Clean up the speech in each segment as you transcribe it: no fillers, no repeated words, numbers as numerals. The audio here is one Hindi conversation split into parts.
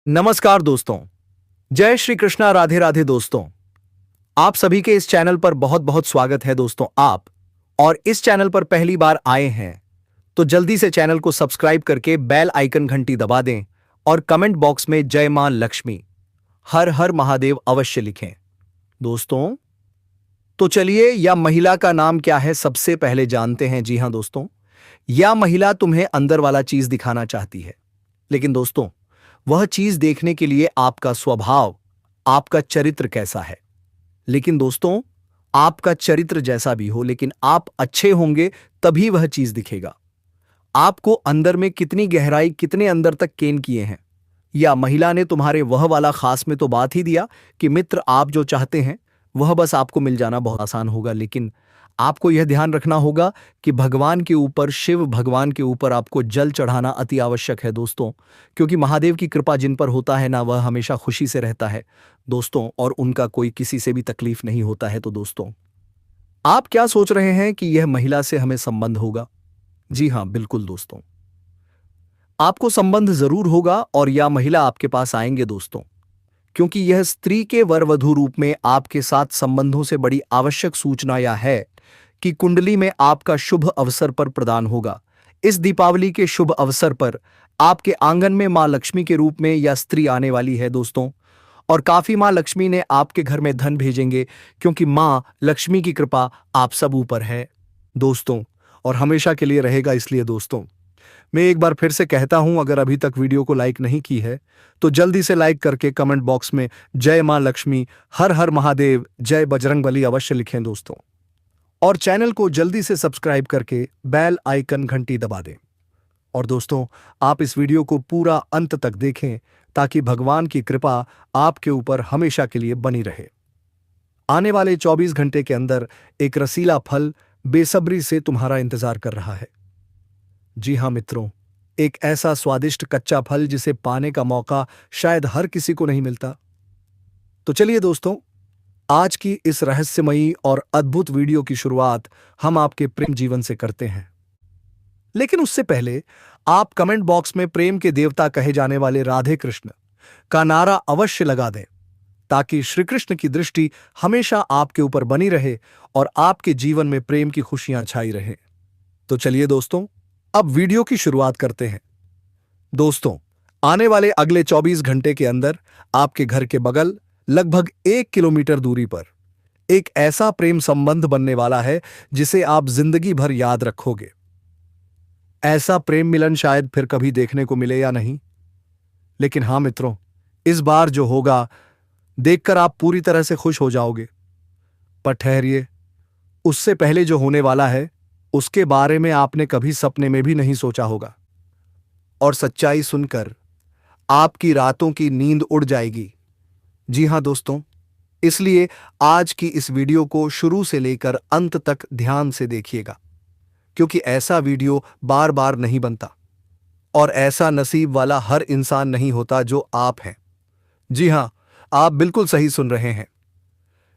नमस्कार दोस्तों। जय श्री कृष्णा, राधे राधे दोस्तों। आप सभी के इस चैनल पर बहुत बहुत स्वागत है दोस्तों। आप और इस चैनल पर पहली बार आए हैं तो जल्दी से चैनल को सब्सक्राइब करके बेल आइकन घंटी दबा दें और कमेंट बॉक्स में जय मां लक्ष्मी, हर हर महादेव अवश्य लिखें दोस्तों। तो चलिए, यह महिला का नाम क्या है सबसे पहले जानते हैं। जी हां दोस्तों, यह महिला तुम्हें अंदर वाला चीज दिखाना चाहती है, लेकिन दोस्तों वह चीज देखने के लिए आपका स्वभाव, आपका चरित्र कैसा है। लेकिन दोस्तों, आपका चरित्र जैसा भी हो, लेकिन आप अच्छे होंगे तभी वह चीज दिखेगा। आपको अंदर में कितनी गहराई, कितने अंदर तक केन किए हैं। या महिला ने तुम्हारे वह वाला खास में तो बात ही दिया कि मित्र, आप जो चाहते हैं वह बस आपको मिल जाना बहुत आसान होगा। लेकिन आपको यह ध्यान रखना होगा कि भगवान के ऊपर, शिव भगवान के ऊपर आपको जल चढ़ाना अति आवश्यक है दोस्तों, क्योंकि महादेव की कृपा जिन पर होता है ना, वह हमेशा खुशी से रहता है दोस्तों, और उनका कोई किसी से भी तकलीफ नहीं होता है। तो दोस्तों, आप क्या सोच रहे हैं कि यह महिला से हमें संबंध होगा? जी हां, बिल्कुल दोस्तों, आपको संबंध जरूर होगा और यह महिला आपके पास आएंगे दोस्तों, क्योंकि यह स्त्री के वर वधू रूप में आपके साथ संबंधों से बड़ी आवश्यक सूचना यह है कि कुंडली में आपका शुभ अवसर पर प्रदान होगा। इस दीपावली के शुभ अवसर पर आपके आंगन में मां लक्ष्मी के रूप में यह स्त्री आने वाली है दोस्तों, और काफी मां लक्ष्मी ने आपके घर में धन भेजेंगे, क्योंकि मां लक्ष्मी की कृपा आप सब ऊपर है दोस्तों, और हमेशा के लिए रहेगा। इसलिए दोस्तों, मैं एक बार फिर से कहता हूं, अगर अभी तक वीडियो को लाइक नहीं की है तो जल्दी से लाइक करके कमेंट बॉक्स में जय मां लक्ष्मी, हर हर महादेव, जय बजरंगबली अवश्य लिखें दोस्तों, और चैनल को जल्दी से सब्सक्राइब करके बेल आइकन घंटी दबा दें। और दोस्तों, आप इस वीडियो को पूरा अंत तक देखें ताकि भगवान की कृपा आपके ऊपर हमेशा के लिए बनी रहे। आने वाले 24 घंटे के अंदर एक रसीला फल बेसब्री से तुम्हारा इंतजार कर रहा है। जी हां मित्रों, एक ऐसा स्वादिष्ट कच्चा फल जिसे पाने का मौका शायद हर किसी को नहीं मिलता। तो चलिए दोस्तों, आज की इस रहस्यमयी और अद्भुत वीडियो की शुरुआत हम आपके प्रेम जीवन से करते हैं। लेकिन उससे पहले आप कमेंट बॉक्स में प्रेम के देवता कहे जाने वाले राधे कृष्ण का नारा अवश्य लगा दें, ताकि श्री कृष्ण की दृष्टि हमेशा आपके ऊपर बनी रहे और आपके जीवन में प्रेम की खुशियां छाई रहे। तो चलिए दोस्तों, अब वीडियो की शुरुआत करते हैं। दोस्तों, आने वाले अगले 24 घंटे के अंदर आपके घर के बगल लगभग 1 किलोमीटर दूरी पर एक ऐसा प्रेम संबंध बनने वाला है जिसे आप जिंदगी भर याद रखोगे। ऐसा प्रेम मिलन शायद फिर कभी देखने को मिले या नहीं, लेकिन हां मित्रों, इस बार जो होगा देखकर आप पूरी तरह से खुश हो जाओगे। पर ठहरिए, उससे पहले जो होने वाला है उसके बारे में आपने कभी सपने में भी नहीं सोचा होगा, और सच्चाई सुनकर आपकी रातों की नींद उड़ जाएगी। जी हां दोस्तों, इसलिए आज की इस वीडियो को शुरू से लेकर अंत तक ध्यान से देखिएगा, क्योंकि ऐसा वीडियो बार बार नहीं बनता, और ऐसा नसीब वाला हर इंसान नहीं होता जो आप हैं। जी हां, आप बिल्कुल सही सुन रहे हैं।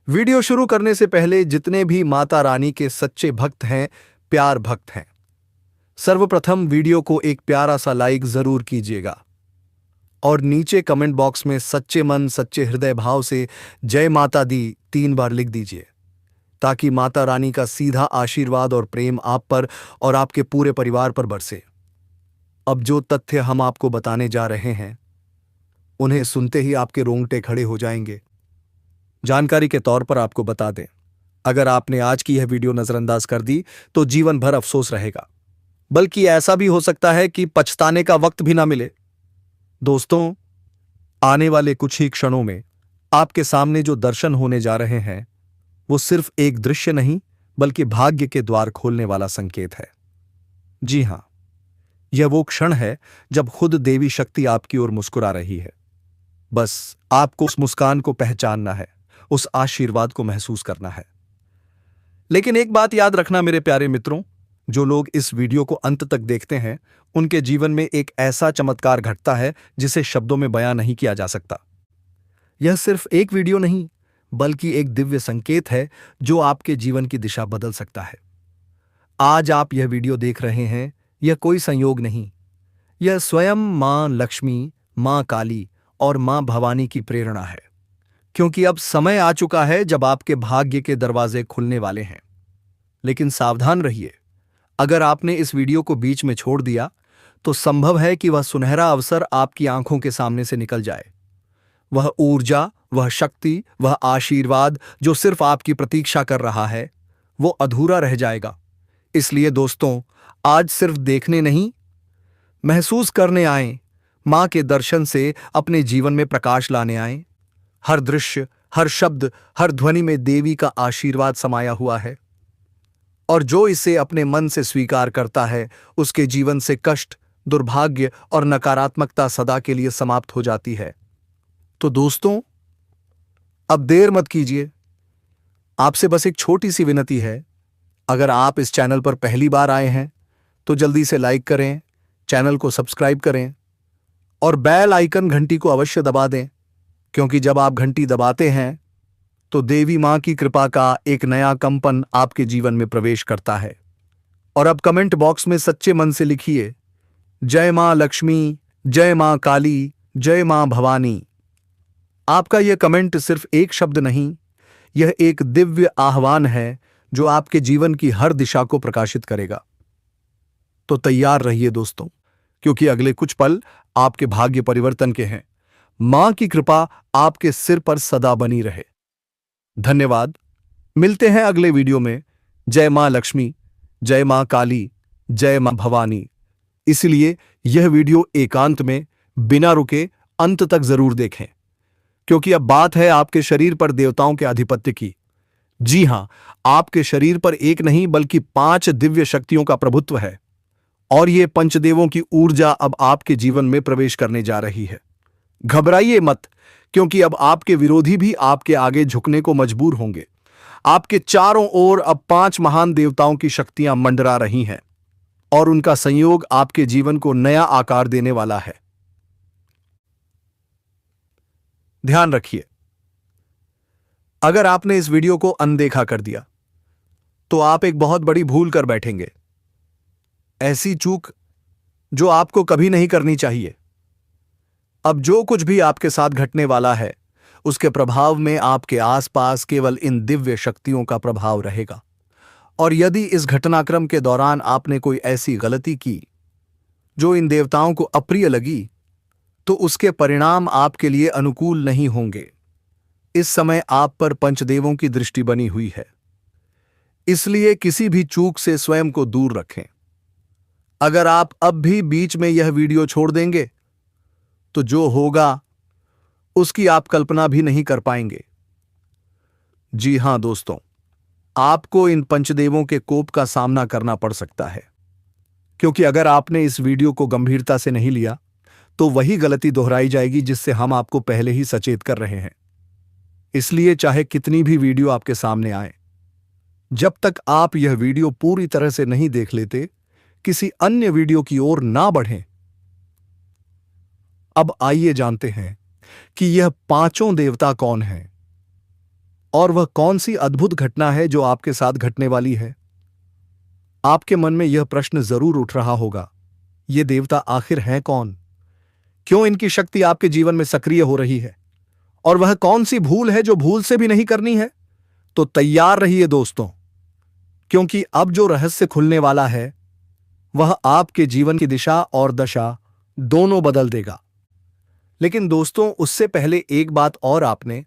वीडियो शुरू करने से पहले जितने भी माता रानी के सच्चे भक्त हैं, प्यार भक्त हैं, सर्वप्रथम वीडियो को एक प्यारा सा लाइक जरूर कीजिएगा, और नीचे कमेंट बॉक्स में सच्चे मन, सच्चे हृदय भाव से जय माता दी 3 बार लिख दीजिए, ताकि माता रानी का सीधा आशीर्वाद और प्रेम आप पर और आपके पूरे परिवार पर बरसे। अब जो तथ्य हम आपको बताने जा रहे हैं, उन्हें सुनते ही आपके रोंगटे खड़े हो जाएंगे। जानकारी के तौर पर आपको बता दें, अगर आपने आज की यह वीडियो नजरअंदाज कर दी तो जीवन भर अफसोस रहेगा, बल्कि ऐसा भी हो सकता है कि पछताने का वक्त भी ना मिले। दोस्तों, आने वाले कुछ ही क्षणों में आपके सामने जो दर्शन होने जा रहे हैं, वो सिर्फ एक दृश्य नहीं, बल्कि भाग्य के द्वार खोलने वाला संकेत है। जी हां, यह वो क्षण है जब खुद देवी शक्ति आपकी ओर मुस्कुरा रही है। बस आपको उस मुस्कान को पहचानना है, उस आशीर्वाद को महसूस करना है। लेकिन एक बात याद रखना मेरे प्यारे मित्रों, जो लोग इस वीडियो को अंत तक देखते हैं, उनके जीवन में एक ऐसा चमत्कार घटता है जिसे शब्दों में बयां नहीं किया जा सकता। यह सिर्फ एक वीडियो नहीं, बल्कि एक दिव्य संकेत है जो आपके जीवन की दिशा बदल सकता है। आज आप यह वीडियो देख रहे हैं, यह कोई संयोग नहीं, यह स्वयं मां लक्ष्मी, मां काली और मां भवानी की प्रेरणा है, क्योंकि अब समय आ चुका है जब आपके भाग्य के दरवाजे खुलने वाले हैं। लेकिन सावधान रहिए, अगर आपने इस वीडियो को बीच में छोड़ दिया तो संभव है कि वह सुनहरा अवसर आपकी आंखों के सामने से निकल जाए। वह ऊर्जा, वह शक्ति, वह आशीर्वाद जो सिर्फ आपकी प्रतीक्षा कर रहा है, वो अधूरा रह जाएगा। इसलिए दोस्तों, आज सिर्फ देखने नहीं, महसूस करने आए, मां के दर्शन से अपने जीवन में प्रकाश लाने आए। हर दृश्य, हर शब्द, हर ध्वनि में देवी का आशीर्वाद समाया हुआ है, और जो इसे अपने मन से स्वीकार करता है, उसके जीवन से कष्ट, दुर्भाग्य और नकारात्मकता सदा के लिए समाप्त हो जाती है। तो दोस्तों, अब देर मत कीजिए, आपसे बस एक छोटी सी विनती है। अगर आप इस चैनल पर पहली बार आए हैं तो जल्दी से लाइक करें, चैनल को सब्सक्राइब करें और बेल आइकन घंटी को अवश्य दबा दें, क्योंकि जब आप घंटी दबाते हैं तो देवी मां की कृपा का एक नया कंपन आपके जीवन में प्रवेश करता है। और अब कमेंट बॉक्स में सच्चे मन से लिखिए, जय मां लक्ष्मी, जय मां काली, जय मां भवानी। आपका यह कमेंट सिर्फ एक शब्द नहीं, यह एक दिव्य आह्वान है जो आपके जीवन की हर दिशा को प्रकाशित करेगा। तो तैयार रहिए दोस्तों, क्योंकि अगले कुछ पल आपके भाग्य परिवर्तन के हैं। मां की कृपा आपके सिर पर सदा बनी रहे। धन्यवाद। मिलते हैं अगले वीडियो में। जय मां लक्ष्मी, जय मां काली, जय मां भवानी। इसलिए यह वीडियो एकांत में बिना रुके अंत तक जरूर देखें, क्योंकि अब बात है आपके शरीर पर देवताओं के आधिपत्य की। जी हां, आपके शरीर पर एक नहीं बल्कि 5 दिव्य शक्तियों का प्रभुत्व है, और ये पंचदेवों की ऊर्जा अब आपके जीवन में प्रवेश करने जा रही है। घबराइए मत, क्योंकि अब आपके विरोधी भी आपके आगे झुकने को मजबूर होंगे। आपके चारों ओर अब 5 महान देवताओं की शक्तियां मंडरा रही हैं, और उनका संयोग आपके जीवन को नया आकार देने वाला है। ध्यान रखिए, अगर आपने इस वीडियो को अनदेखा कर दिया तो आप एक बहुत बड़ी भूल कर बैठेंगे, ऐसी चूक जो आपको कभी नहीं करनी चाहिए। अब जो कुछ भी आपके साथ घटने वाला है, उसके प्रभाव में आपके आसपास केवल इन दिव्य शक्तियों का प्रभाव रहेगा। और यदि इस घटनाक्रम के दौरान आपने कोई ऐसी गलती की जो इन देवताओं को अप्रिय लगी, तो उसके परिणाम आपके लिए अनुकूल नहीं होंगे। इस समय आप पर पंचदेवों की दृष्टि बनी हुई है, इसलिए किसी भी चूक से स्वयं को दूर रखें। अगर आप अब भी बीच में यह वीडियो छोड़ देंगे तो जो होगा उसकी आप कल्पना भी नहीं कर पाएंगे। जी हां दोस्तों, आपको इन पंचदेवों के कोप का सामना करना पड़ सकता है, क्योंकि अगर आपने इस वीडियो को गंभीरता से नहीं लिया तो वही गलती दोहराई जाएगी जिससे हम आपको पहले ही सचेत कर रहे हैं। इसलिए चाहे कितनी भी वीडियो आपके सामने आए, जब तक आप यह वीडियो पूरी तरह से नहीं देख लेते, किसी अन्य वीडियो की ओर ना बढ़ें। अब आइए जानते हैं कि यह 5 देवता कौन हैं और वह कौन सी अद्भुत घटना है जो आपके साथ घटने वाली है। आपके मन में यह प्रश्न जरूर उठ रहा होगा, ये देवता आखिर हैं कौन? क्यों इनकी शक्ति आपके जीवन में सक्रिय हो रही है? और वह कौन सी भूल है जो भूल से भी नहीं करनी है? तो तैयार रहिए दोस्तों, क्योंकि अब जो रहस्य खुलने वाला है वह आपके जीवन की दिशा और दशा दोनों बदल देगा। लेकिन दोस्तों, उससे पहले एक बात और आपने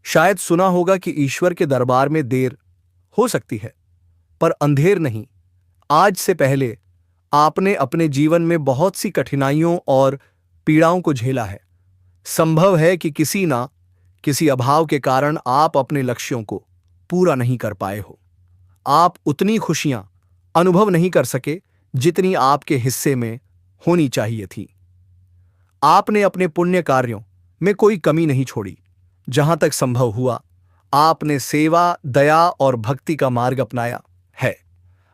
शायद सुना होगा कि ईश्वर के दरबार में देर हो सकती है, पर अंधेर नहीं। आज से पहले आपने अपने जीवन में बहुत सी कठिनाइयों और पीड़ाओं को झेला है। संभव है कि किसी ना किसी अभाव के कारण आप अपने लक्ष्यों को पूरा नहीं कर पाए हो। आप उतनी खुशियां अनुभव नहीं कर सके जितनी आपके हिस्से में होनी चाहिए थी। आपने अपने पुण्य कार्यों में कोई कमी नहीं छोड़ी। जहां तक संभव हुआ, आपने सेवा, दया और भक्ति का मार्ग अपनाया है।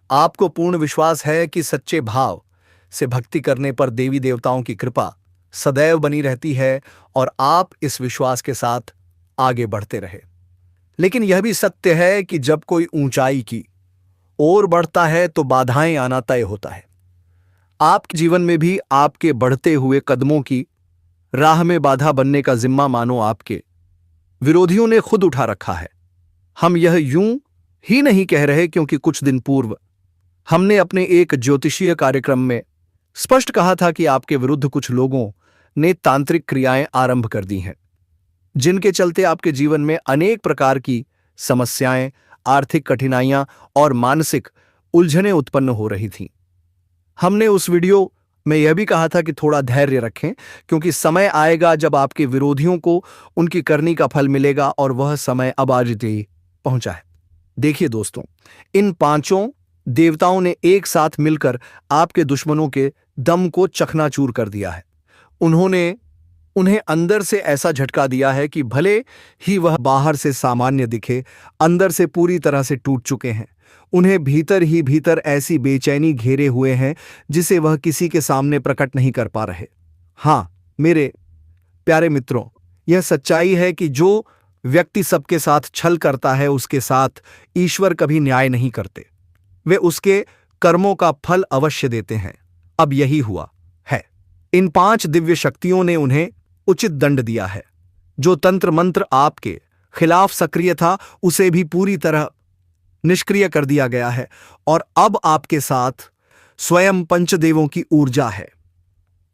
आपको पूर्ण विश्वास है कि सच्चे भाव से भक्ति करने पर देवी देवताओं की कृपा सदैव बनी रहती है, और आप इस विश्वास के साथ आगे बढ़ते रहे। लेकिन यह भी सत्य है कि जब कोई ऊंचाई की ओर बढ़ता है तो बाधाएं आना तय होता है। आपके जीवन में भी आपके बढ़ते हुए कदमों की राह में बाधा बनने का जिम्मा मानो आपके विरोधियों ने खुद उठा रखा है। हम यह यूं ही नहीं कह रहे क्योंकि कुछ दिन पूर्व हमने अपने एक ज्योतिषीय कार्यक्रम में स्पष्ट कहा था कि आपके विरुद्ध कुछ लोगों ने तांत्रिक क्रियाएं आरंभ कर दी हैं, जिनके चलते आपके जीवन में अनेक प्रकार की समस्याएं, आर्थिक कठिनाइयां और मानसिक उलझनें उत्पन्न हो रही थीं। हमने उस वीडियो में यह भी कहा था कि थोड़ा धैर्य रखें, क्योंकि समय आएगा जब आपके विरोधियों को उनकी करनी का फल मिलेगा और वह समय अब आज ही पहुंचा है। देखिए दोस्तों, इन पांचों देवताओं ने एक साथ मिलकर आपके दुश्मनों के दम को चकनाचूर कर दिया है। उन्होंने उन्हें अंदर से ऐसा झटका दिया है कि भले ही वह बाहर से सामान्य दिखे, अंदर से पूरी तरह से टूट चुके हैं। उन्हें भीतर ही भीतर ऐसी बेचैनी घेरे हुए है जिसे वह किसी के सामने प्रकट नहीं कर पा रहे। हां मेरे प्यारे मित्रों, यह सच्चाई है कि जो व्यक्ति सबके साथ छल करता है उसके साथ ईश्वर कभी न्याय नहीं करते। वे उसके कर्मों का फल अवश्य देते हैं। अब यही हुआ है। इन 5 दिव्य शक्तियों ने उन्हें उचित दंड दिया है। जो तंत्र मंत्र आपके खिलाफ सक्रिय था उसे भी पूरी तरह निष्क्रिय कर दिया गया है और अब आपके साथ स्वयं पंचदेवों की ऊर्जा है।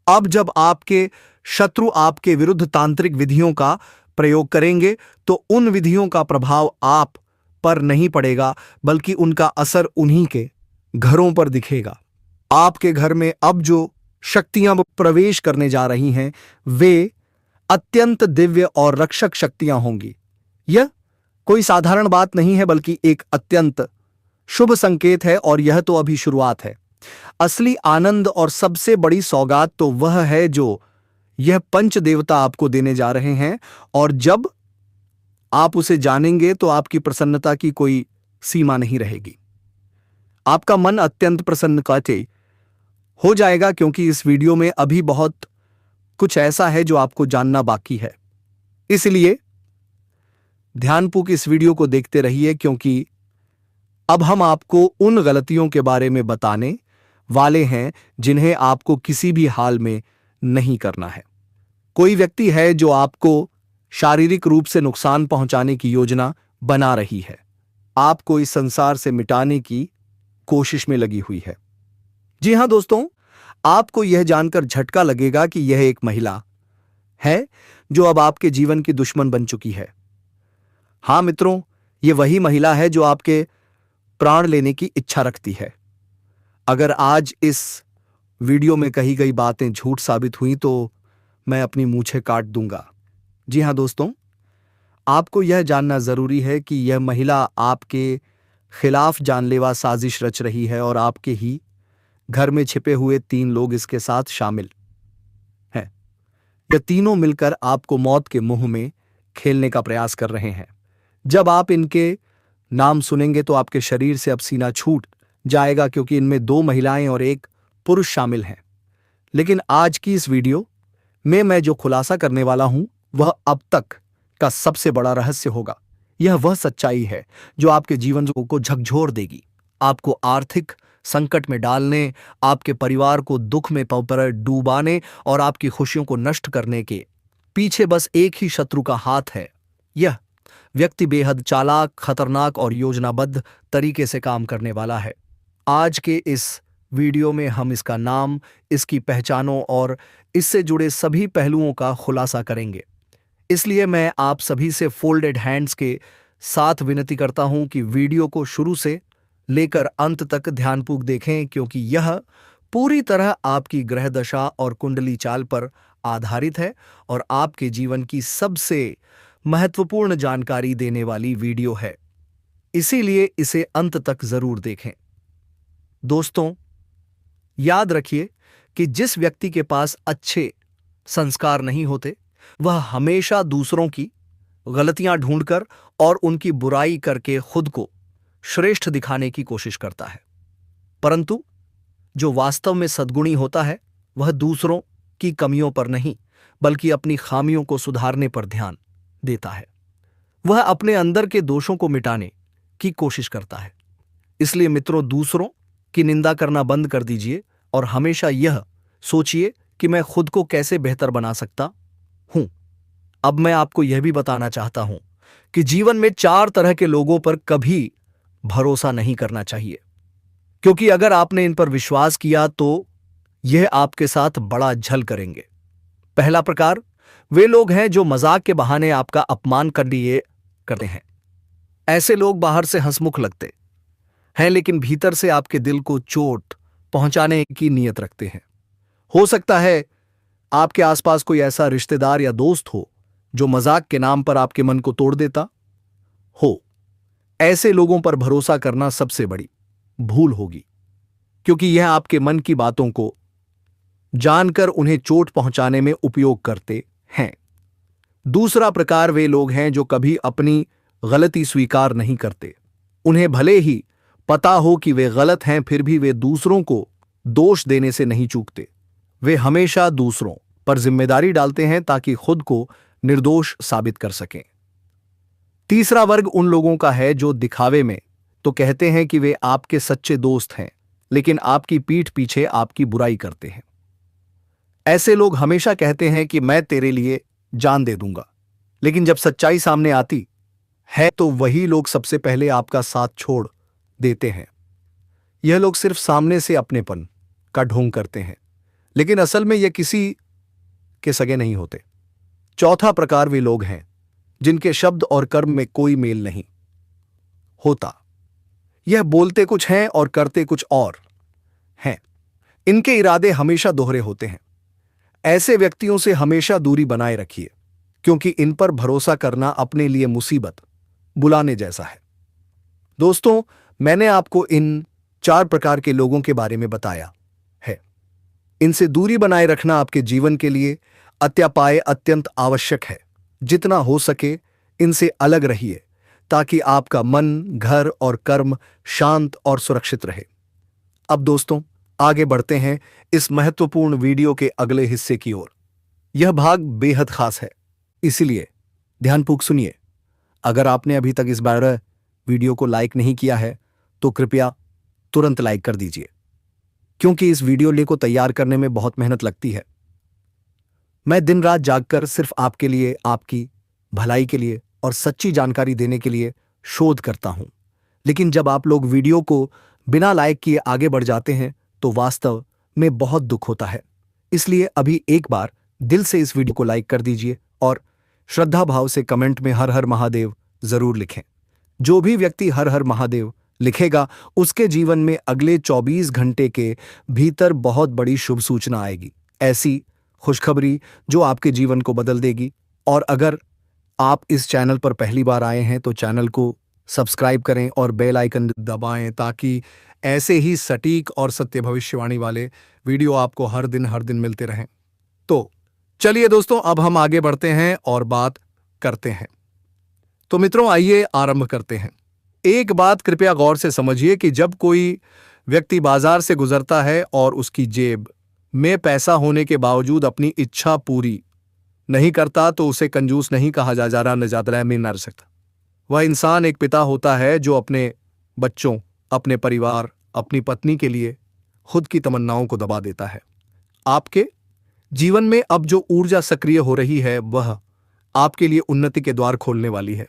अब जब आपके शत्रु आपके विरुद्ध तांत्रिक विधियों का प्रयोग करेंगे तो उन विधियों का प्रभाव आप पर नहीं पड़ेगा, बल्कि उनका असर उन्हीं के घरों पर दिखेगा। आपके घर में अब जो शक्तियां प्रवेश करने जा रही हैं वे अत्यंत दिव्य और रक्षक शक्तियां होंगी। यह कोई साधारण बात नहीं है, बल्कि एक अत्यंत शुभ संकेत है और यह तो अभी शुरुआत है। असली आनंद और सबसे बड़ी सौगात तो वह है जो यह पंच देवता आपको देने जा रहे हैं, और जब आप उसे जानेंगे तो आपकी प्रसन्नता की कोई सीमा नहीं रहेगी। आपका मन अत्यंत प्रसन्न हो जाएगा, क्योंकि इस वीडियो में अभी बहुत कुछ ऐसा है जो आपको जानना बाकी है। इसलिए ध्यानपूर्वक इस वीडियो को देखते रहिए, क्योंकि अब हम आपको उन गलतियों के बारे में बताने वाले हैं जिन्हें आपको किसी भी हाल में नहीं करना है। कोई व्यक्ति है जो आपको शारीरिक रूप से नुकसान पहुंचाने की योजना बना रही है, आपको इस संसार से मिटाने की कोशिश में लगी हुई है। जी हां दोस्तों, आपको यह जानकर झटका लगेगा कि यह एक महिला है जो अब आपके जीवन की दुश्मन बन चुकी है। हां मित्रों, यह वही महिला है जो आपके प्राण लेने की इच्छा रखती है। अगर आज इस वीडियो में कही गई बातें झूठ साबित हुई तो मैं अपनी मूंछें काट दूंगा। जी हां दोस्तों, आपको यह जानना जरूरी है कि यह महिला आपके खिलाफ जानलेवा साजिश रच रही है और आपके ही घर में छिपे हुए 3 लोग इसके साथ शामिल हैं। ये तीनों मिलकर आपको मौत के मुंह में खेलने का प्रयास कर रहे हैं। जब आप इनके नाम सुनेंगे तो आपके शरीर से अब सीना छूट जाएगा, क्योंकि इनमें 2 महिलाएं और 1 पुरुष शामिल हैं। लेकिन आज की इस वीडियो में मैं जो खुलासा करने वाला हूं वह अब तक का सबसे बड़ा रहस्य होगा। यह वह सच्चाई है जो आपके जीवन को झकझोर देगी, आपको आर्थिक संकट में डालने, आपके परिवार को दुख में डूबाने और आपकी खुशियों को नष्ट करने के पीछे बस एक ही शत्रु का हाथ है। यह व्यक्ति बेहद चालाक, खतरनाक और योजनाबद्ध तरीके से काम करने वाला है। आज के इस वीडियो में हम इसका नाम, इसकी पहचानों और इससे जुड़े सभी पहलुओं का खुलासा करेंगे। इसलिए मैं आप सभी से फोल्डेड हैंड्स के साथ विनती करता हूं कि वीडियो को शुरू से लेकर अंत तक ध्यानपूर्वक देखें, क्योंकि यह पूरी तरह आपकी ग्रह दशा और कुंडली चाल पर आधारित है और आपके जीवन की सबसे महत्वपूर्ण जानकारी देने वाली वीडियो है। इसीलिए इसे अंत तक जरूर देखें। दोस्तों, याद रखिए कि जिस व्यक्ति के पास अच्छे संस्कार नहीं होते वह हमेशा दूसरों की गलतियां ढूंढकर और उनकी बुराई करके खुद को श्रेष्ठ दिखाने की कोशिश करता है, परंतु जो वास्तव में सद्गुणी होता है वह दूसरों की कमियों पर नहीं बल्कि अपनी खामियों को सुधारने पर ध्यान देता है। वह अपने अंदर के दोषों को मिटाने की कोशिश करता है। इसलिए मित्रों, दूसरों की निंदा करना बंद कर दीजिए और हमेशा यह सोचिए कि मैं खुद को कैसे बेहतर बना सकता हूं। अब मैं आपको यह भी बताना चाहता हूं कि जीवन में 4 तरह के लोगों पर कभी भरोसा नहीं करना चाहिए, क्योंकि अगर आपने इन पर विश्वास किया तो यह आपके साथ बड़ा झल करेंगे। पहला प्रकार वे लोग हैं जो मजाक के बहाने आपका अपमान कर लिए करते हैं। ऐसे लोग बाहर से हंसमुख लगते हैं, लेकिन भीतर से आपके दिल को चोट पहुंचाने की नीयत रखते हैं। हो सकता है आपके आसपास कोई ऐसा रिश्तेदार या दोस्त हो जो मजाक के नाम पर आपके मन को तोड़ देता हो। ऐसे लोगों पर भरोसा करना सबसे बड़ी भूल होगी, क्योंकि यह आपके मन की बातों को जानकर उन्हें चोट पहुंचाने में उपयोग करते हैं। दूसरा प्रकार वे लोग हैं जो कभी अपनी गलती स्वीकार नहीं करते। उन्हें भले ही पता हो कि वे गलत हैं, फिर भी वे दूसरों को दोष देने से नहीं चूकते। वे हमेशा दूसरों पर जिम्मेदारी डालते हैं ताकि खुद को निर्दोष साबित कर सकें। तीसरा वर्ग उन लोगों का है जो दिखावे में तो कहते हैं कि वे आपके सच्चे दोस्त हैं, लेकिन आपकी पीठ पीछे आपकी बुराई करते हैं। ऐसे लोग हमेशा कहते हैं कि मैं तेरे लिए जान दे दूंगा, लेकिन जब सच्चाई सामने आती है तो वही लोग सबसे पहले आपका साथ छोड़ देते हैं। यह लोग सिर्फ सामने से अपनेपन का ढोंग करते हैं, लेकिन असल में यह किसी के सगे नहीं होते। चौथा प्रकार वे लोग हैं जिनके शब्द और कर्म में कोई मेल नहीं होता। यह बोलते कुछ हैं और करते कुछ और हैं। इनके इरादे हमेशा दोहरे होते हैं। ऐसे व्यक्तियों से हमेशा दूरी बनाए रखिए, क्योंकि इन पर भरोसा करना अपने लिए मुसीबत बुलाने जैसा है। दोस्तों, मैंने आपको इन 4 प्रकार के लोगों के बारे में बताया है। इनसे दूरी बनाए रखना आपके जीवन के लिए अत्यंत आवश्यक है। जितना हो सके इनसे अलग रहिए, ताकि आपका मन, घर और कर्म शांत और सुरक्षित रहे। अब दोस्तों, आगे बढ़ते हैं इस महत्वपूर्ण वीडियो के अगले हिस्से की ओर। यह भाग बेहद खास है, इसलिए ध्यानपूर्वक सुनिए। अगर आपने अभी तक इस बार वीडियो को लाइक नहीं किया है तो कृपया तुरंत लाइक कर दीजिए, क्योंकि इस वीडियो को तैयार करने में बहुत मेहनत लगती है। मैं दिन रात जागकर सिर्फ आपके लिए, आपकी भलाई के लिए और सच्ची जानकारी देने के लिए शोध करता हूं। लेकिन जब आप लोग वीडियो को बिना लाइक किए आगे बढ़ जाते हैं तो वास्तव में बहुत दुख होता है। इसलिए अभी एक बार दिल से इस वीडियो को लाइक कर दीजिए और श्रद्धा भाव से कमेंट में हर हर महादेव जरूर लिखें। जो भी व्यक्ति हर हर महादेव लिखेगा उसके जीवन में अगले 24 घंटे के भीतर बहुत बड़ी शुभ सूचना आएगी, ऐसी खुशखबरी जो आपके जीवन को बदल देगी। और अगर आप इस चैनल पर पहली बार आए हैं तो चैनल को सब्सक्राइब करें और बेल आइकन दबाएं, ताकि ऐसे ही सटीक और सत्य भविष्यवाणी वाले वीडियो आपको हर दिन मिलते रहें। तो चलिए दोस्तों, अब हम आगे बढ़ते हैं और बात करते हैं। तो मित्रों, आइए आरंभ करते हैं। एक बात कृपया गौर से समझिए कि जब कोई व्यक्ति बाजार से गुजरता है और उसकी जेब में पैसा होने के बावजूद अपनी इच्छा पूरी नहीं करता तो उसे कंजूस नहीं कहा जा रहा में न रह सकता। वह इंसान एक पिता होता है जो अपने बच्चों, अपने परिवार, अपनी पत्नी के लिए खुद की तमन्नाओं को दबा देता है। आपके जीवन में अब जो ऊर्जा सक्रिय हो रही है वह आपके लिए उन्नति के द्वार खोलने वाली है।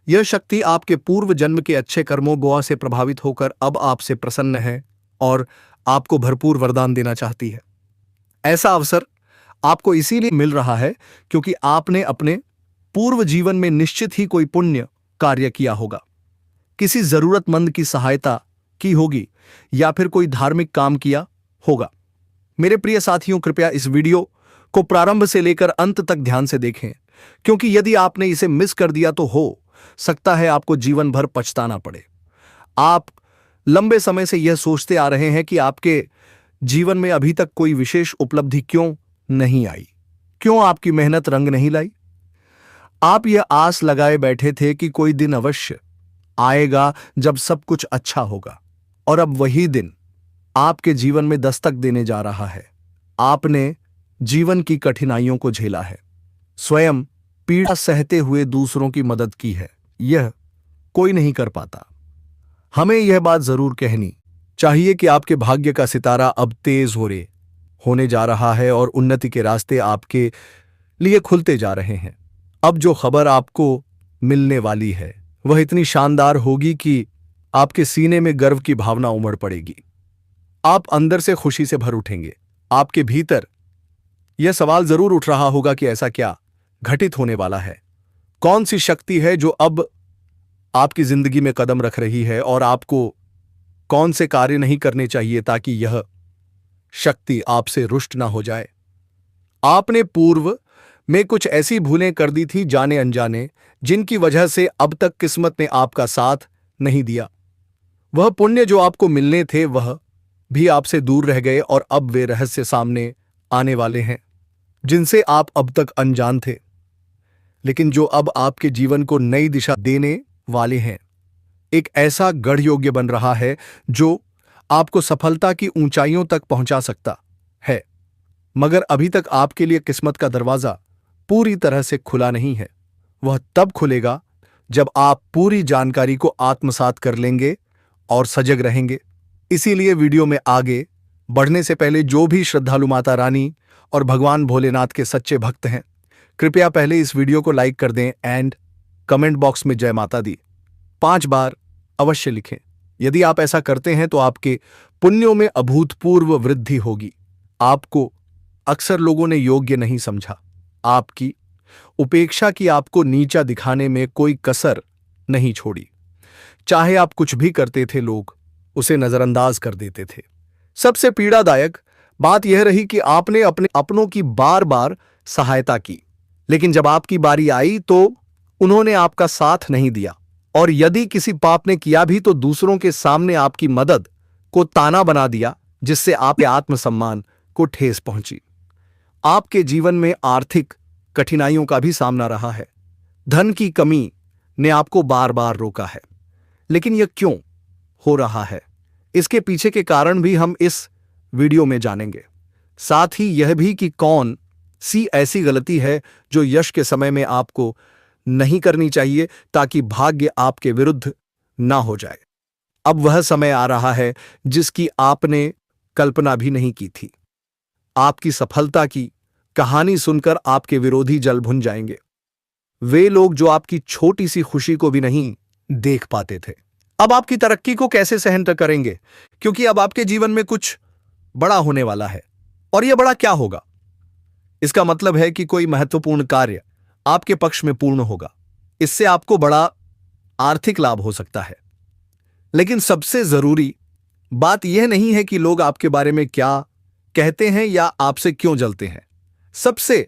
यह शक्ति आपके पूर्व जन्म के अच्छे कर्मों गोआ से प्रभावित होकर अब आपसे प्रसन्न है और आपको भरपूर वरदान देना चाहती है। ऐसा अवसर आपको इसीलिए मिल रहा है क्योंकि आपने अपने पूर्व जीवन में निश्चित ही कोई पुण्य कार्य किया होगा, किसी जरूरतमंद की सहायता की होगी या फिर कोई धार्मिक काम किया होगा। मेरे प्रिय साथियों, कृपया इस वीडियो को प्रारंभ से लेकर अंत तक ध्यान से देखें, क्योंकि यदि आपने इसे मिस कर दिया तो हो सकता है आपको जीवन भर पछताना पड़े। आप लंबे समय से यह सोचते आ रहे हैं कि आपके जीवन में अभी तक कोई विशेष उपलब्धि क्यों नहीं आई, क्यों आपकी मेहनत रंग नहीं लाई। आप यह आस लगाए बैठे थे कि कोई दिन अवश्य आएगा जब सब कुछ अच्छा होगा, और अब वही दिन आपके जीवन में दस्तक देने जा रहा है। आपने जीवन की कठिनाइयों को झेला है, स्वयं पीड़ा सहते हुए दूसरों की मदद की है। यह कोई नहीं कर पाता। हमें यह बात जरूर कहनी चाहिए कि आपके भाग्य का सितारा अब तेज होने जा रहा है और उन्नति के रास्ते आपके लिए खुलते जा रहे हैं। अब जो खबर आपको मिलने वाली है वह इतनी शानदार होगी कि आपके सीने में गर्व की भावना उमड़ पड़ेगी। आप अंदर से खुशी से भर उठेंगे। आपके भीतर यह सवाल जरूर उठ रहा होगा कि ऐसा क्या घटित होने वाला है, कौन सी शक्ति है जो अब आपकी जिंदगी में कदम रख रही है और आपको कौन से कार्य नहीं करने चाहिए ताकि यह शक्ति आपसे रुष्ट ना हो जाए। आपने पूर्व में कुछ ऐसी भूलें कर दी थी जाने अनजाने, जिनकी वजह से अब तक किस्मत ने आपका साथ नहीं दिया। वह पुण्य जो आपको मिलने थे वह भी आपसे दूर रह गए और अब वे रहस्य सामने आने वाले हैं जिनसे आप अब तक अनजान थे, लेकिन जो अब आपके जीवन को नई दिशा देने वाले हैं। एक ऐसा गढ़ योग्य बन रहा है जो आपको सफलता की ऊंचाइयों तक पहुंचा सकता है, मगर अभी तक आपके लिए किस्मत का दरवाजा पूरी तरह से खुला नहीं है। वह तब खुलेगा जब आप पूरी जानकारी को आत्मसात कर लेंगे और सजग रहेंगे। इसीलिए वीडियो में आगे बढ़ने से पहले जो भी श्रद्धालु माता रानी और भगवान भोलेनाथ के सच्चे भक्त हैं, कृपया पहले इस वीडियो को लाइक कर दें एंड कमेंट बॉक्स में जय माता दी 5 बार अवश्य लिखें। यदि आप ऐसा करते हैं तो आपके पुण्यों में अभूतपूर्व वृद्धि होगी। आपको अक्सर लोगों ने योग्य नहीं समझा, आपकी उपेक्षा की, आपको नीचा दिखाने में कोई कसर नहीं छोड़ी। चाहे आप कुछ भी करते थे लोग उसे नजरअंदाज कर देते थे। सबसे पीड़ादायक बात यह रही कि आपने अपने अपनों की बार बार सहायता की, लेकिन जब आपकी बारी आई तो उन्होंने आपका साथ नहीं दिया, और यदि किसी पाप ने किया भी तो दूसरों के सामने आपकी मदद को ताना बना दिया, जिससे आपके आत्मसम्मान को ठेस पहुंची। आपके जीवन में आर्थिक कठिनाइयों का भी सामना रहा है। धन की कमी ने आपको बार बार रोका है, लेकिन यह क्यों हो रहा है, इसके पीछे के कारण भी हम इस वीडियो में जानेंगे। साथ ही यह भी कि कौन सी ऐसी गलती है जो यश के समय में आपको नहीं करनी चाहिए ताकि भाग्य आपके विरुद्ध ना हो जाए। अब वह समय आ रहा है जिसकी आपने कल्पना भी नहीं की थी। आपकी सफलता की कहानी सुनकर आपके विरोधी जल भुन जाएंगे। वे लोग जो आपकी छोटी सी खुशी को भी नहीं देख पाते थे, अब आपकी तरक्की को कैसे सहन करेंगे, क्योंकि अब आपके जीवन में कुछ बड़ा होने वाला है। और यह बड़ा क्या होगा? इसका मतलब है कि कोई महत्वपूर्ण कार्य आपके पक्ष में पूर्ण होगा। इससे आपको बड़ा आर्थिक लाभ हो सकता है। लेकिन सबसे जरूरी बात यह नहीं है कि लोग आपके बारे में क्या कहते हैं या आपसे क्यों जलते हैं। सबसे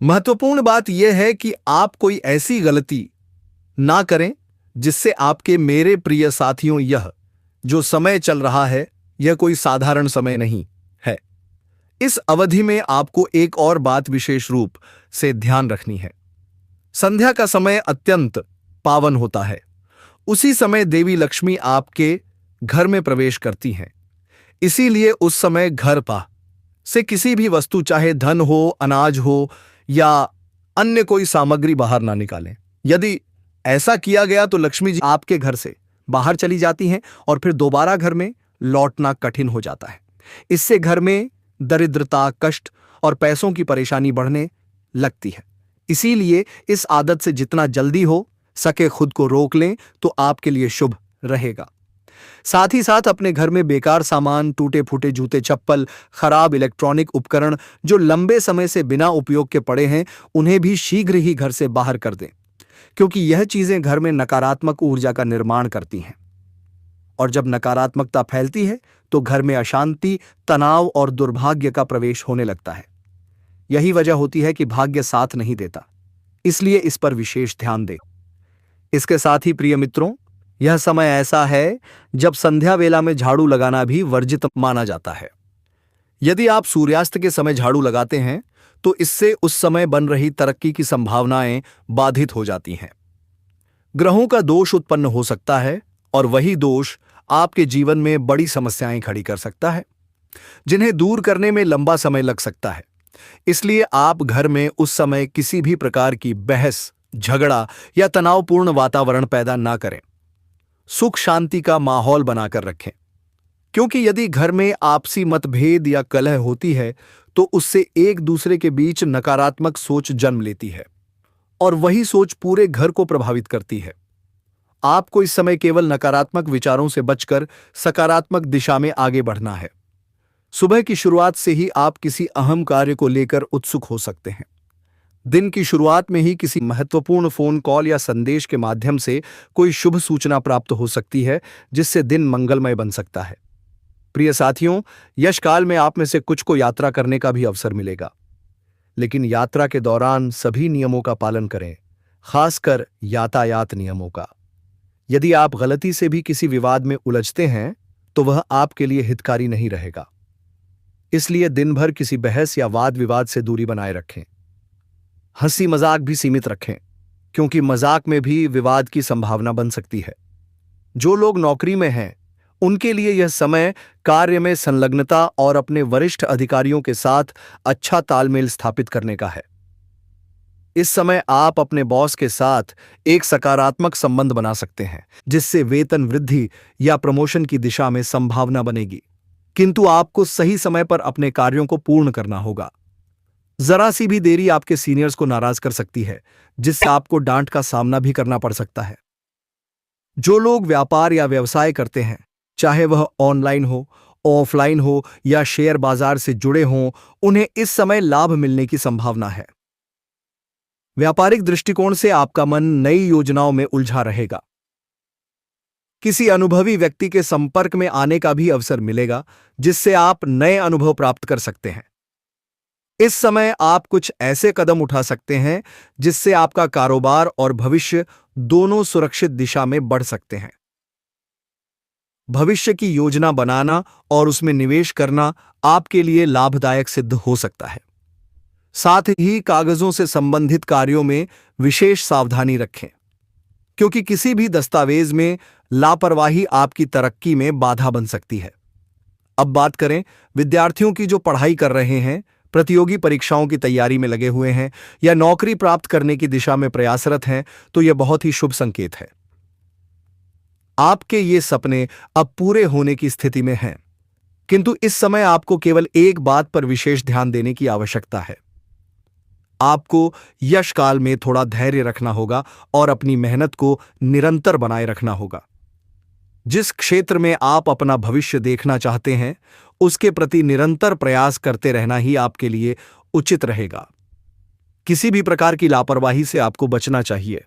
महत्वपूर्ण बात यह है कि आप कोई ऐसी गलती ना करें जिससे आपके मेरे प्रिय साथियों, यह जो समय चल रहा है यह कोई साधारण समय नहीं है। इस अवधि में आपको एक और बात विशेष रूप से ध्यान रखनी है। संध्या का समय अत्यंत पावन होता है। उसी समय देवी लक्ष्मी आपके घर में प्रवेश करती हैं। इसीलिए उस समय घर पा से किसी भी वस्तु, चाहे धन हो, अनाज हो या अन्य कोई सामग्री बाहर ना निकालें। यदि ऐसा किया गया तो लक्ष्मी जी आपके घर से बाहर चली जाती हैं और फिर दोबारा घर में लौटना कठिन हो जाता है। इससे घर में दरिद्रता, कष्ट और पैसों की परेशानी बढ़ने लगती है। इसीलिए इस आदत से जितना जल्दी हो सके खुद को रोक लें तो आपके लिए शुभ रहेगा। साथ ही साथ अपने घर में बेकार सामान, टूटे फूटे जूते चप्पल, खराब इलेक्ट्रॉनिक उपकरण जो लंबे समय से बिना उपयोग के पड़े हैं, उन्हें भी शीघ्र ही घर से बाहर कर दें, क्योंकि यह चीजें घर में नकारात्मक ऊर्जा का निर्माण करती हैं। और जब नकारात्मकता फैलती है तो घर में अशांति, तनाव और दुर्भाग्य का प्रवेश होने लगता है। यही वजह होती है कि भाग्य साथ नहीं देता। इसलिए इस पर विशेष ध्यान दें। इसके साथ ही प्रिय मित्रों, यह समय ऐसा है जब संध्या वेला में झाड़ू लगाना भी वर्जित माना जाता है। यदि आप सूर्यास्त के समय झाड़ू लगाते हैं तो इससे उस समय बन रही तरक्की की संभावनाएं बाधित हो जाती हैं। ग्रहों का दोष उत्पन्न हो सकता है और वही दोष आपके जीवन में बड़ी समस्याएं खड़ी कर सकता है, जिन्हें दूर करने में लंबा समय लग सकता है। इसलिए आप घर में उस समय किसी भी प्रकार की बहस, झगड़ा या तनावपूर्ण वातावरण पैदा ना करें। सुख शांति का माहौल बनाकर रखें, क्योंकि यदि घर में आपसी मतभेद या कलह होती है तो उससे एक दूसरे के बीच नकारात्मक सोच जन्म लेती है और वही सोच पूरे घर को प्रभावित करती है। आपको इस समय केवल नकारात्मक विचारों से बचकर सकारात्मक दिशा में आगे बढ़ना है। सुबह की शुरुआत से ही आप किसी अहम कार्य को लेकर उत्सुक हो सकते हैं। दिन की शुरुआत में ही किसी महत्वपूर्ण फोन कॉल या संदेश के माध्यम से कोई शुभ सूचना प्राप्त हो सकती है, जिससे दिन मंगलमय बन सकता है। प्रिय साथियों, यश काल में आप में से कुछ को यात्रा करने का भी अवसर मिलेगा, लेकिन यात्रा के दौरान सभी नियमों का पालन करें, खासकर यातायात नियमों का। यदि आप गलती से भी किसी विवाद में उलझते हैं तो वह आपके लिए हितकारी नहीं रहेगा। इसलिए दिन भर किसी बहस या वाद विवाद से दूरी बनाए रखें। हंसी मजाक भी सीमित रखें, क्योंकि मजाक में भी विवाद की संभावना बन सकती है। जो लोग नौकरी में हैं, उनके लिए यह समय कार्य में संलग्नता और अपने वरिष्ठ अधिकारियों के साथ अच्छा तालमेल स्थापित करने का है। इस समय आप अपने बॉस के साथ एक सकारात्मक संबंध बना सकते हैं, जिससे वेतन वृद्धि या प्रमोशन की दिशा में संभावना बनेगी। किंतु आपको सही समय पर अपने कार्यों को पूर्ण करना होगा। जरा सी भी देरी आपके सीनियर्स को नाराज कर सकती है, जिससे आपको डांट का सामना भी करना पड़ सकता है। जो लोग व्यापार या व्यवसाय करते हैं, चाहे वह ऑनलाइन हो, ऑफलाइन हो या शेयर बाजार से जुड़े हों, उन्हें इस समय लाभ मिलने की संभावना है। व्यापारिक दृष्टिकोण से आपका मन नई योजनाओं में उलझा रहेगा। किसी अनुभवी व्यक्ति के संपर्क में आने का भी अवसर मिलेगा, जिससे आप नए अनुभव प्राप्त कर सकते हैं। इस समय आप कुछ ऐसे कदम उठा सकते हैं जिससे आपका कारोबार और भविष्य दोनों सुरक्षित दिशा में बढ़ सकते हैं। भविष्य की योजना बनाना और उसमें निवेश करना आपके लिए लाभदायक सिद्ध हो सकता है। साथ ही कागजों से संबंधित कार्यों में विशेष सावधानी रखें, क्योंकि किसी भी दस्तावेज में लापरवाही आपकी तरक्की में बाधा बन सकती है। अब बात करें विद्यार्थियों की जो पढ़ाई कर रहे हैं, प्रतियोगी परीक्षाओं की तैयारी में लगे हुए हैं या नौकरी प्राप्त करने की दिशा में प्रयासरत हैं, तो यह बहुत ही शुभ संकेत है। आपके ये सपने अब पूरे होने की स्थिति में हैं, किंतु इस समय आपको केवल एक बात पर विशेष ध्यान देने की आवश्यकता है। आपको यश काल में थोड़ा धैर्य रखना होगा और अपनी मेहनत को निरंतर बनाए रखना होगा। जिस क्षेत्र में आप अपना भविष्य देखना चाहते हैं, उसके प्रति निरंतर प्रयास करते रहना ही आपके लिए उचित रहेगा। किसी भी प्रकार की लापरवाही से आपको बचना चाहिए।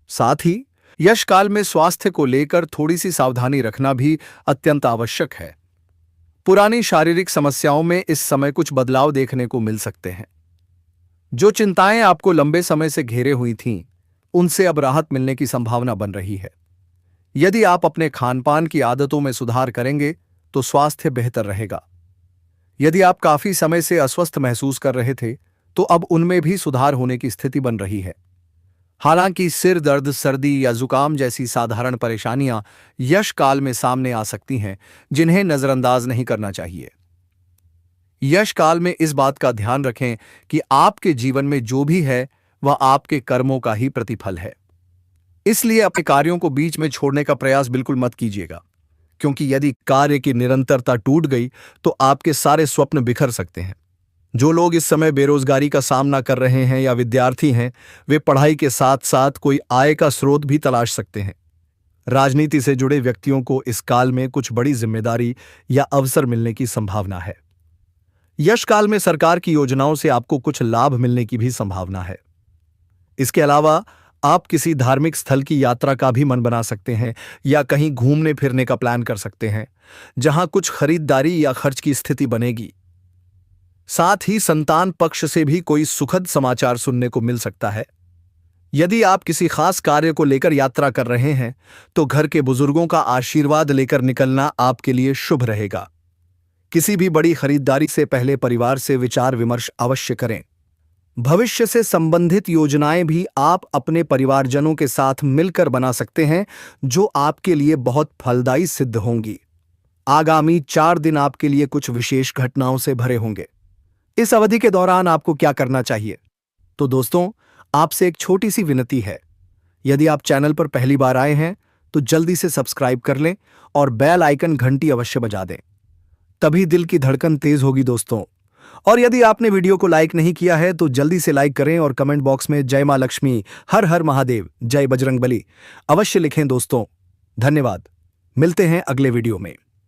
साथ ही यश काल में स्वास्थ्य को लेकर थोड़ी सी सावधानी रखना भी अत्यंत आवश्यक है। पुरानी शारीरिक समस्याओं में इस समय कुछ बदलाव देखने को मिल सकते हैं। जो चिंताएं आपको लंबे समय से घेरे हुई थीं, उनसे अब राहत मिलने की संभावना बन रही है। यदि आप अपने खानपान की आदतों में सुधार करेंगे तो स्वास्थ्य बेहतर रहेगा। यदि आप काफी समय से अस्वस्थ महसूस कर रहे थे, तो अब उनमें भी सुधार होने की स्थिति बन रही है। हालांकि सिर दर्द, सर्दी या जुकाम जैसी साधारण परेशानियां यश काल में सामने आ सकती हैं, जिन्हें नजरअंदाज नहीं करना चाहिए। यश काल में इस बात का ध्यान रखें कि आपके जीवन में जो भी है वह आपके कर्मों का ही प्रतिफल है। इसलिए अपने कार्यों को बीच में छोड़ने का प्रयास बिल्कुल मत कीजिएगा, क्योंकि यदि कार्य की निरंतरता टूट गई तो आपके सारे स्वप्न बिखर सकते हैं। जो लोग इस समय बेरोजगारी का सामना कर रहे हैं या विद्यार्थी हैं, वे पढ़ाई के साथ साथ कोई आय का स्रोत भी तलाश सकते हैं। राजनीति से जुड़े व्यक्तियों को इस काल में कुछ बड़ी जिम्मेदारी या अवसर मिलने की संभावना है। यश काल में सरकार की योजनाओं से आपको कुछ लाभ मिलने की भी संभावना है। इसके अलावा आप किसी धार्मिक स्थल की यात्रा का भी मन बना सकते हैं या कहीं घूमने फिरने का प्लान कर सकते हैं, जहां कुछ खरीदारी या खर्च की स्थिति बनेगी। साथ ही संतान पक्ष से भी कोई सुखद समाचार सुनने को मिल सकता है। यदि आप किसी खास कार्य को लेकर यात्रा कर रहे हैं, तो घर के बुजुर्गों का आशीर्वाद लेकर निकलना आपके लिए शुभ रहेगा। किसी भी बड़ी खरीदारी से पहले परिवार से विचार विमर्श अवश्य करें। भविष्य से संबंधित योजनाएं भी आप अपने परिवारजनों के साथ मिलकर बना सकते हैं, जो आपके लिए बहुत फलदायी सिद्ध होंगी। आगामी 4 दिन आपके लिए कुछ विशेष घटनाओं से भरे होंगे। इस अवधि के दौरान आपको क्या करना चाहिए? तो दोस्तों, आपसे एक छोटी सी विनती है। यदि आप चैनल पर पहली बार आए हैं तो जल्दी से सब्सक्राइब कर लें और बेल आइकन घंटी अवश्य बजा दें। तभी दिल की धड़कन तेज होगी दोस्तों, और यदि आपने वीडियो को लाइक नहीं किया है तो जल्दी से लाइक करें और कमेंट बॉक्स में जय मां लक्ष्मी, हर हर महादेव, जय बजरंगबली अवश्य लिखें दोस्तों। धन्यवाद। मिलते हैं अगले वीडियो में।